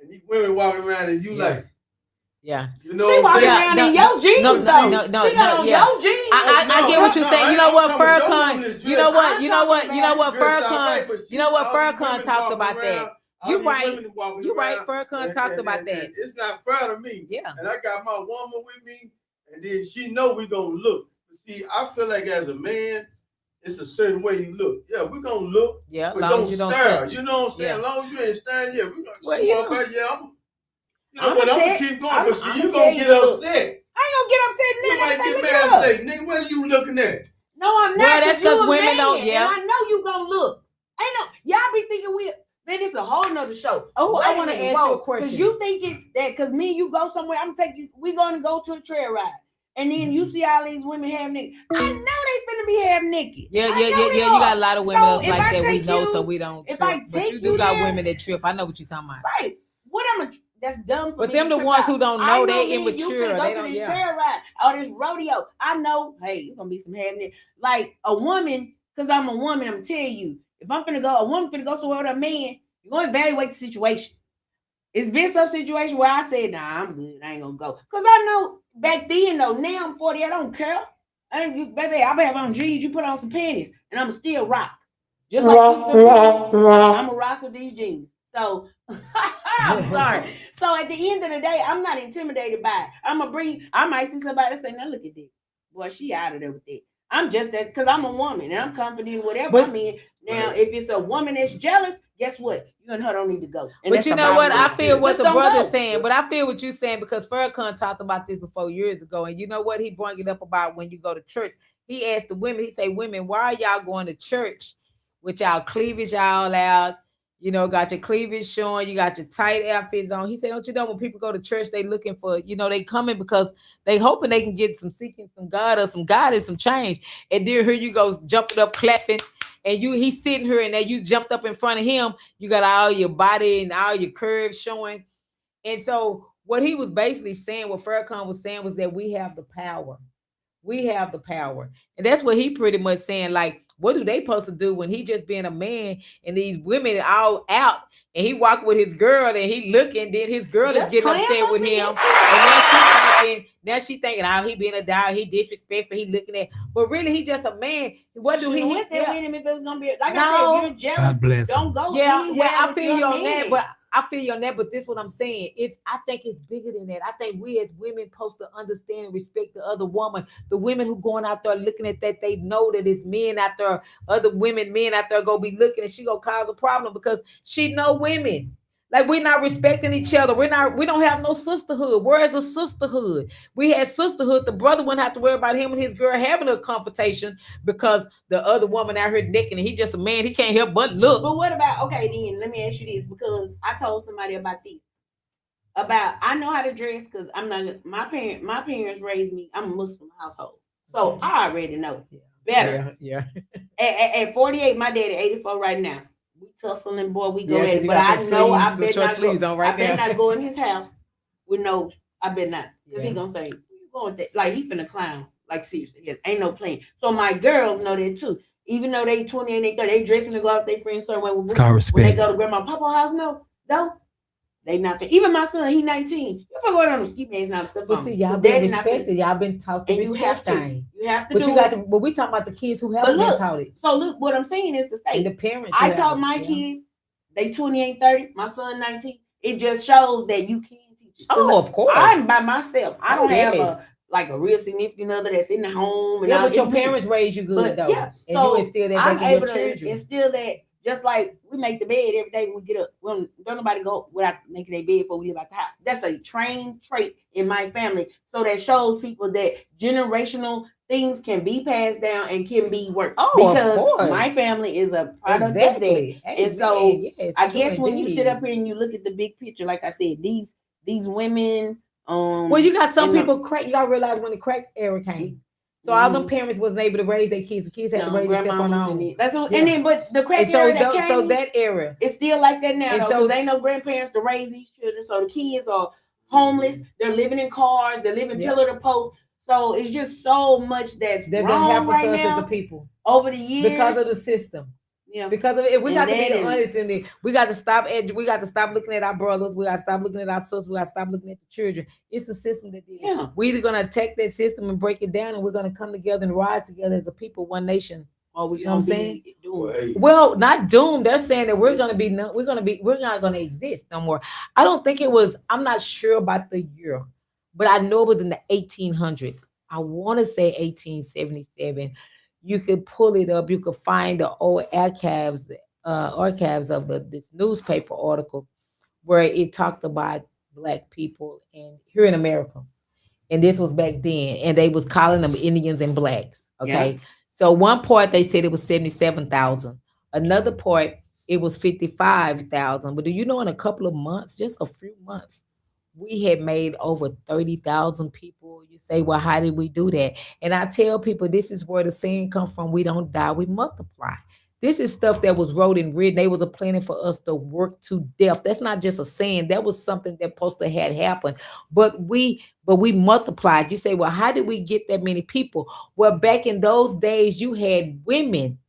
and these women walking around, and you Yeah. like, Yeah. you know She what I'm walking saying? around No, in your jeans, no, though. no, She got on yeah. your jeans. I get what you're saying. You know what, Farrakhan. You know what? You know what? You know what, Farrakhan. You know what, Farrakhan talked about that. You right. You right. Farrakhan talked about that. It's not fair to me. Yeah. And I got my woman with me, and then she know we gonna look. But see, I feel like as a man, it's a certain way you look. Yeah, we gonna look. Yeah. As But long as you don't stare. touch. You know what I'm saying? Yeah. As long as you ain't staring, yeah, we gonna Well, she you walk know. by, yeah, I'm I'ma gonna tell- keep going, I'ma but see, tell you gonna you, get look. upset. I ain't gonna get upset. You Nigga, might say, get look mad it and up. say, nigga, what are you looking at? No, I'm not. Well, that's 'cause you a women man, don't- yeah. And I know you gonna look. Ain't no, y'all be thinking man, it's a whole nother show. Oh, I Wait wanna minute, ask you a whoa, question. Cause you thinking that cause me and you go somewhere, I'm taking you, we gonna go to a trail ride. And then you see all these women half naked. I know they finna be half naked. Yeah. I know they You are. got a lot of women So that's if like I that. We take know, you- so we don't. if trip. I But take you do you got there- women that trip. I know what you're talking about. Right. That's dumb for But me them to the trip ones out. who don't I know, they me and you immature. finna They go to don't. this Yeah. trail ride or this rodeo. I know, hey, you're gonna be some having it. Like a woman, because I'm a woman, I'm telling you, if I'm finna go, a woman finna go somewhere with a man, you're gonna evaluate the situation. It's been some situation where I said, nah, I'm good. I ain't gonna go. Because I know back then, though, now I'm 40, I don't care. Baby, I have on jeans, you put on some panties, and I'ma still rock. Just like you put panties, I'ma rock with these jeans. So I'm sorry. So at the end of the day, I'm not intimidated by it. I might see somebody say, now look at that. Boy, she out of there with that. I'm just that because I'm a woman and I'm confident in whatever But- I'm in. Now, if it's a woman that's jealous, guess what? You and her don't need to go. And But that's you the know what? bottom I line. feel what Just the don't brother's go. saying, but I feel what you're saying because Farrakhan talked about this before years ago. And you know what? He brought it up about when you go to church. He asked the women, he said, women, why are y'all going to church with y'all cleavage all out? You know, got your cleavage showing, you got your tight outfits on. He said, don't you know when people go to church, they looking for, they coming because they hoping they can get seeking some God or some guidance, some change. And then here you go jumping up, clapping. And he's sitting here and then you jumped up in front of him. You got all your body and all your curves showing. And so what he was basically saying, what Farrakhan was saying was that we have the power. We have the power. And that's what he pretty much saying. Like, what do they supposed to do when he just being a man and these women all out and he walk with his girl and he looking, then his girl Just is getting clam upset up with in him. his And now she thinking, oh, he being a dog, he disrespectful, he looking at, but really he just a man. What do he with that yeah. with him if it was gonna be like No. I said, if you're jealous, God bless him. don't go. Yeah, anywhere I with feel your you on man. that, but I feel you on that, but this what I'm saying. I think it's bigger than that. I think we as women supposed to understand and respect the other woman. The women who going out there looking at that, they know that it's men out there, other men out there go be looking and she gonna cause a problem because she know women. Like we're not respecting each other. We don't have no sisterhood. Where is the sisterhood? We had sisterhood. The brother wouldn't have to worry about him and his girl having a confrontation because the other woman out here naked and he just a man. He can't help but look. But what about, okay, then let me ask you this, because I told somebody about this. about I know how to dress because I'm not my parents raised me. I'm a Muslim household, so I already know better. Yeah. At 48, my daddy 84 right now. We tussling, boy. We go Yeah, 'cause at it, you but got I them know I sleeves, them bet short not sleeves go. on right I bet now. not go in his house with no. I bet not because he Yeah. gonna say "Where you going with that?" Like he finna clown. Like seriously, yeah, ain't no playing. So my girls know that too. Even though they 20 and they 30, they dressing to go out with their friends certain way. It's called When they respect. go to grandma Papa house, no, they not. Even my son, he 19. You fuck going on the ski mates now and stuff. But see, y'all been respected. Y'all been taught the and you respect have to. thing. You have to But do you got it. to. But we talking about the kids who But haven't been look, taught it, so look, what I'm saying is to and say, the parents. I who taught haven't, my yeah. kids, they 28, 30, my son 19. It just shows that you can teach it. 'Cause Oh, of course. I'm by myself. I don't have yes. a real significant other that's in the home. And Yeah, all. but your It's me. parents raised you good But though. yeah, And so you instill that I'm back in your able to children. instill that. Just like we make the bed every day when we get up. Well, don't nobody go without making their bed before we leave out the house. That's a trained trait in my family. So that shows people that generational things can be passed down and can be worked. Oh, of because course. my family is a product of that. Exactly. And so yes, I true guess when you sit indeed. up here and you look at the big picture, like I said, these women. Well, you got some in the- people crack. You gotta realize when the crack era came. So all them parents wasn't able to raise their kids. The kids had to raise themselves on their grandmamas and own. it. That's what, Yeah. and then but the crack And so, era that came, so that era, it's still like that now And though, so- because ain't no grandparents to raise these children. So the kids are homeless. They're living in cars. They're living Yeah. pillar to post. So it's just so much that's that done wrong happened right to us now as a people over the years because of the system. yeah. Because of it, we And got to that be is- honest in it. We got to stop. We got to stop looking at our brothers. We got to stop looking at our sisters. We got to stop looking at the children. It's the system that did it. Yeah. We're either gonna attack that system and break it down, and we're gonna come together and rise together as a people, one nation. Or we You know what I'm saying? Well, hey, Well, not doomed. They're saying that we're not gonna exist no more. I don't think it was. I'm not sure about the year, but I know it was in the 1800s. I want to say 1877. You could pull it up. You could find the old archives of this newspaper article where it talked about Black people here in America. And this was back then, and they was calling them Indians and Blacks. Okay. Yeah. So one part they said it was 77,000. Another part it was 55,000. But do you know in a couple of months, just a few months, we had made over 30,000 people. You say, well, how did we do that? And I tell people this is where the saying comes from: we don't die, we multiply. This is stuff that was wrote and written. They was a planning for us to work to death. That's not just a saying. That was something that supposed to had happened. But we multiplied. You say, well, how did we get that many people? Well, back in those days, you had women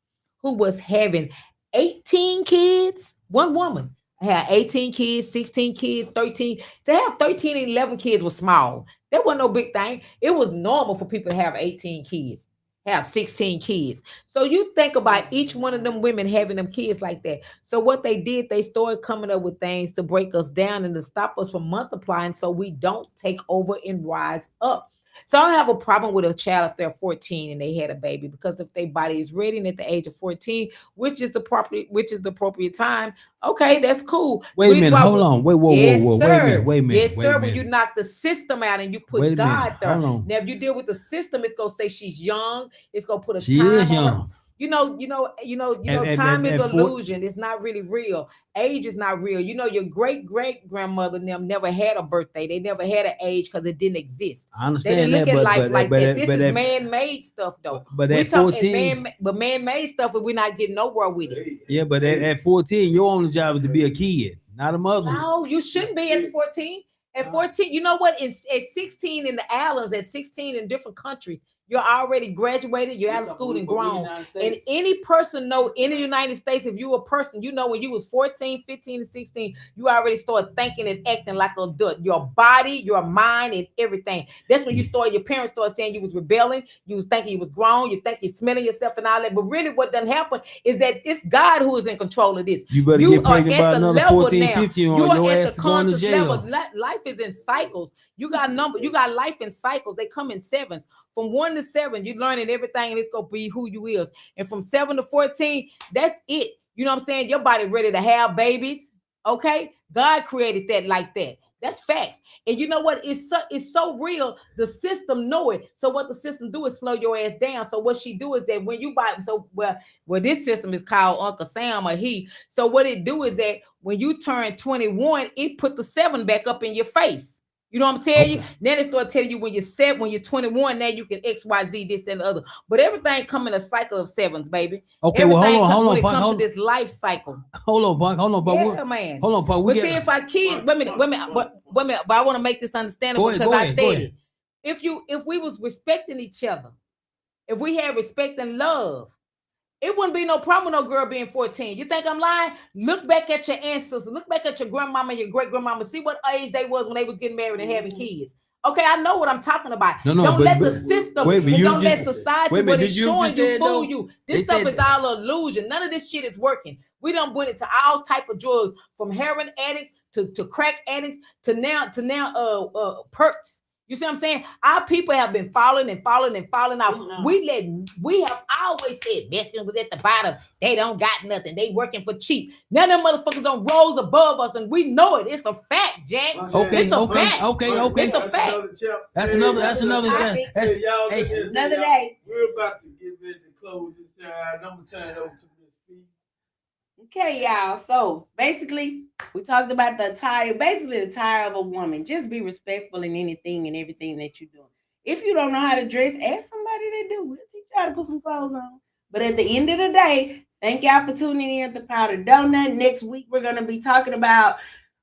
who was having 18 kids. One woman had 18 kids, 16 kids, 13. To have 13 and 11 kids was small. That wasn't no big thing. It was normal for people to have 18 kids. Have 16 kids. So you think about each one of them women having them kids like that. So what they did, they started coming up with things to break us down and to stop us from multiplying so we don't take over and rise up. So I don't have a problem with a child if they're 14 and they had a baby, because if their body is ready and at the age of 14, which is the appropriate time, okay, that's cool. Wait a minute, hold on. Wait, whoa, Yes, whoa, whoa. sir. Wait a minute. Yes, wait sir. a When minute. you knock the system out and you put Wait a God minute. there. Hold on. Now, if you deal with the system, it's gonna say she's young. It's gonna put a She time is on her. young. You know, time is and illusion. It's not really real. Age is not real. You know, your great grandmother and them never had a birthday. They never had an age because it didn't exist. I They understand didn't look that, at life like that. This is at- man-made stuff, though. but We at talk 14, man-made stuff, and we're not getting nowhere with it. yeah, but at 14, your only job is to be a kid, not a mother. No, you shouldn't be at 14. At 14, you know what? At 16 in the islands, at 16 in different countries, you're already graduated, you're out of school and grown. And any person know in the United States, if you a person, you know when you was 14, 15, and 16, you already started thinking and acting like an adult. Your body, your mind, and everything. That's when your parents started saying you was rebelling, you was thinking you was grown, you think you're smelling yourself and all that. But really what done happen is that it's God who is in control of this. You better You get pregnant are at by the another level 14, now. 15, You or are your at ass the is going to conscious jail. level. Life is in cycles. You got life in cycles. They come in sevens. From 1 to 7, you're learning everything, and it's gonna be who you is. And from 7 to 14, that's it. You know what I'm saying? Your body ready to have babies. Okay, God created that like that. That's facts. And you know what? It's so real. The system know it. So what the system do is slow your ass down. So what she do is that when you buy, well, this system is called Uncle Sam or he. So what it do is that when you turn 21, it put the 7 back up in your face. You know what I'm telling you? Then it start telling you when you're 21, now you can X, Y, Z, this, and the other. But everything come in a cycle of 7s, baby. Okay, Everything well, hold on, when it Punk, comes to this life cycle. Hold on, Punk, Yeah, man. Hold on, Punk. But see, if our kids, wait a minute, but I want to make this understandable because I said it. If we was respecting each other, if we had respect and love, it wouldn't be no problem with no girl being 14. You think I'm lying? Look back at your ancestors. Look back at your grandmama and your great-grandmama. See what age they was when they was getting married and having kids. Okay, I know what I'm talking about. Don't let the system don't let society what it's showing you fool you. This stuff is all illusion. None of this shit is working. We done went into all type of drugs, from heroin addicts to crack addicts to now perks. You see what I'm saying? Our people have been falling out. We have always said Mexicans was at the bottom. They don't got nothing. They working for cheap. None of them motherfuckers don't rose above us, and we know it. It's a fact, Jack. Okay, it's a fact. Okay. It's a fact. That's another Another day. We're about to get ready to close this down. I'm gonna turn it over to Miss P. Okay, y'all. So basically, we talked about the attire. Basically, the attire of a woman. Just be respectful in anything and everything that you're doing. If you don't know how to dress, ask somebody that do. We'll teach you how to put some clothes on. But at the end of the day, thank y'all for tuning in at the Powder Donut. Next week, we're gonna be talking about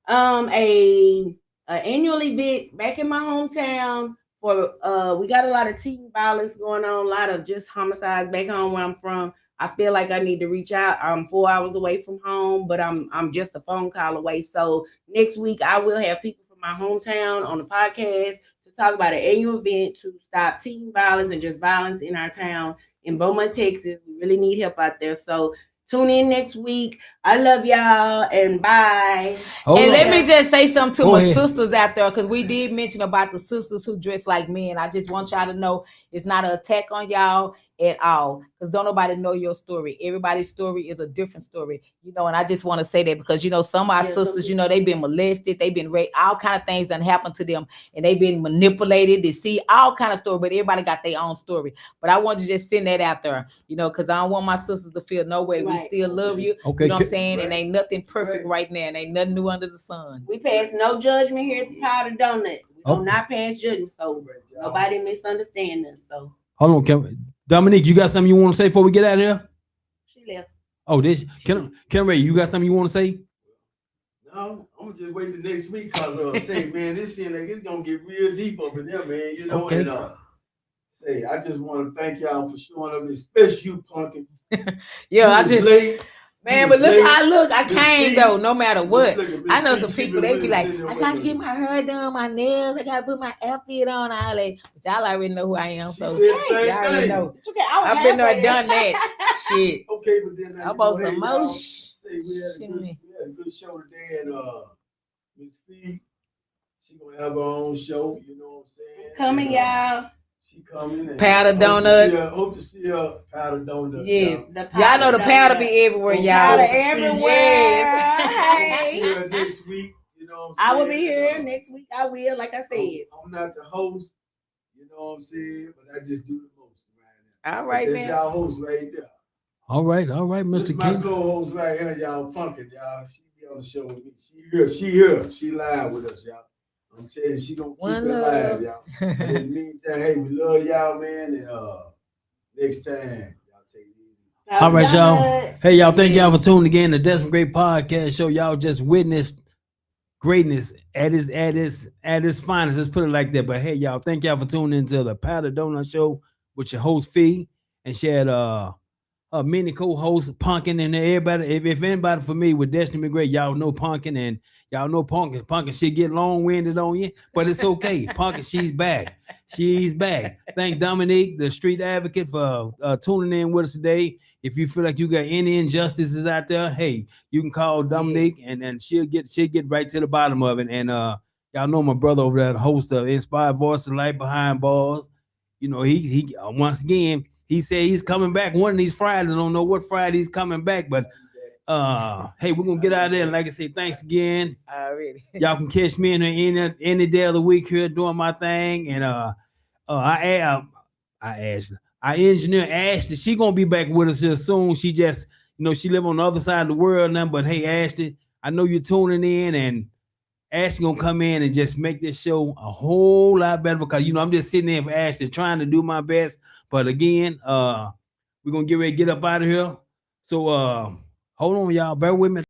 a annual event back in my hometown. We got a lot of teen violence going on, a lot of just homicides back home where I'm from. I feel like I need to reach out. I'm 4 hours away from home, but I'm just a phone call away. So next week I will have people from my hometown on the podcast to talk about an annual event to stop teen violence and just violence in our town in Beaumont, Texas. We really need help out there. So tune in next week. I love y'all and bye. Let me just say something to my sisters out there, because we did mention about the sisters who dress like men. I just want y'all to know it's not an attack on y'all at all, because don't nobody know your story. Everybody's story is a different story, and I just want to say that because some of our sisters, they've been molested, they've been raped, all kind of things done happened to them, and they've been manipulated. They see all kind of story, but everybody got their own story. But I want to just send that out there, because I don't want my sisters to feel no way. We still love you. Okay. You know what I'm saying? And ain't nothing perfect right now, and ain't nothing new under the sun. We pass no judgment here at the Powder Donut. We do not pass judgment, so nobody misunderstand us. So hold on, Dominique, you got something you want to say before we get out of here? She left. Oh, Ken Ray, you got something you want to say? No, I'm gonna just wait till next week because say, man, this shit like it's gonna get real deep up in there, man. Okay. And I just want to thank y'all for showing up, especially you, Punkin. Late. Man, but look how I look. I came though, no matter what. I know some people, they be like, I gotta get my hair done, my nails, I gotta put my outfit on, all that. But y'all already know who I am, so y'all already know. I've been there, done that shit. Okay, but then I bought some more we had a good show today, and Miss P, she gonna have her own show. You know what I'm saying? Coming, y'all. She coming. Powder Donuts. Hope to see her Powder Donuts. Yes, y'all know the powder be everywhere, y'all. Powder everywhere. Yes. See her next week. You know what I'm saying? I will be here next week. I will, like I said. I'm not the host. You know what I'm saying? But I just do the most right now. All right, that's y'all host right there. All right, Mr. King. My co-host right here, y'all Punkin, y'all. She be on the show with me. She here. She live with us, y'all. I'm telling you, she gonna keep it alive, y'all. In the meantime, hey, we love y'all, man. And next time, y'all take it easy. All right, y'all. Hey, y'all, thank y'all for tuning again to Desmond Great Podcast Show. Y'all just witnessed greatness at its finest. Let's put it like that. But hey, y'all, thank y'all for tuning into the Powder Donut Show with your host Fee, and she had many co-hosts, Punkin, and everybody. If anybody familiar with Destiny McGray, y'all know Punkin, and y'all know Punkin. Punkin, she get long-winded on you, but it's okay. Punkin, she's back. She's back. Thank Dominique, the street advocate, for tuning in with us today. If you feel like you got any injustices out there, hey, you can call Dominique, and she'll get right to the bottom of it. And y'all know my brother over there, the host of Inspired Voices, Light Behind Bars. He once again. He said he's coming back one of these Fridays. I don't know what Friday he's coming back, but Hey, we're gonna get out of there. And like I said, thanks again. Already. Y'all can catch me in any day of the week here doing my thing. And I engineer Ashley. She gonna be back with us here soon. She just, she live on the other side of the world now. But hey, Ashley, I know you're tuning in, and Ashley gonna come in and just make this show a whole lot better because I'm just sitting there for Ashley, trying to do my best. But again, we're gonna get ready to get up out of here. So hold on, y'all. Bear with me.